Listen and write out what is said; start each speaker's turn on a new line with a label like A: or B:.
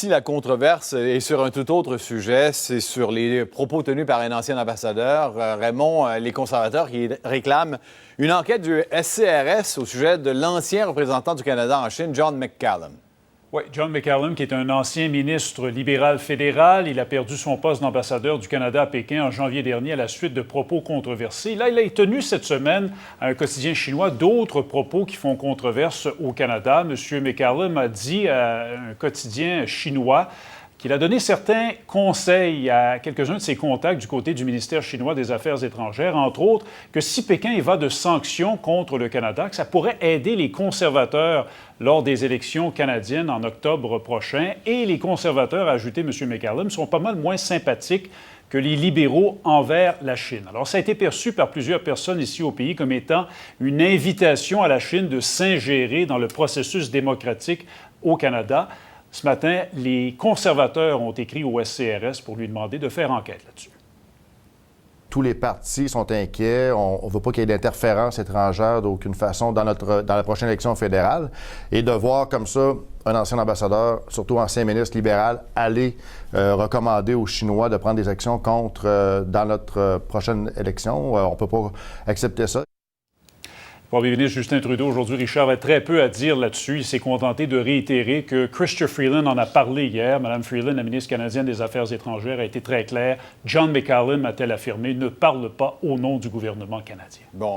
A: Ici, la controverse est sur un tout autre sujet. C'est sur les propos tenus par un ancien ambassadeur, Raymond, les conservateurs qui réclament une enquête du SCRS au sujet de l'ancien représentant du Canada en Chine, John McCallum.
B: Oui, John McCallum, qui est un ancien ministre libéral fédéral. Il a perdu son poste d'ambassadeur du Canada à Pékin en janvier dernier à la suite de propos controversés. Là, il a tenu cette semaine à un quotidien chinois d'autres propos qui font controverse au Canada. M. McCallum a dit à un quotidien chinois qu'il a donné certains conseils à quelques-uns de ses contacts du côté du ministère chinois des Affaires étrangères, entre autres, que si Pékin y va de sanctions contre le Canada, que ça pourrait aider les conservateurs lors des élections canadiennes en octobre prochain. Et les conservateurs, a ajouté M. McCallum, sont pas mal moins sympathiques que les libéraux envers la Chine. Alors, ça a été perçu par plusieurs personnes ici au pays comme étant une invitation à la Chine de s'ingérer dans le processus démocratique au Canada. Ce matin, les conservateurs ont écrit au SCRS pour lui demander de faire enquête là-dessus.
C: Tous les partis sont inquiets. On ne veut pas qu'il y ait d'interférence étrangère d'aucune façon dans la prochaine élection fédérale. Et de voir comme ça un ancien ambassadeur, surtout ancien ministre libéral, aller recommander aux Chinois de prendre des actions contre dans notre prochaine élection, on ne peut pas accepter ça.
B: Le Premier ministre Justin Trudeau, aujourd'hui, Richard, avait très peu à dire là-dessus. Il s'est contenté de réitérer que Chrystia Freeland en a parlé hier. Mme Freeland, la ministre canadienne des Affaires étrangères, a été très claire. John McCallum, a-t-elle affirmé, ne parle pas au nom du gouvernement canadien.
A: Bon.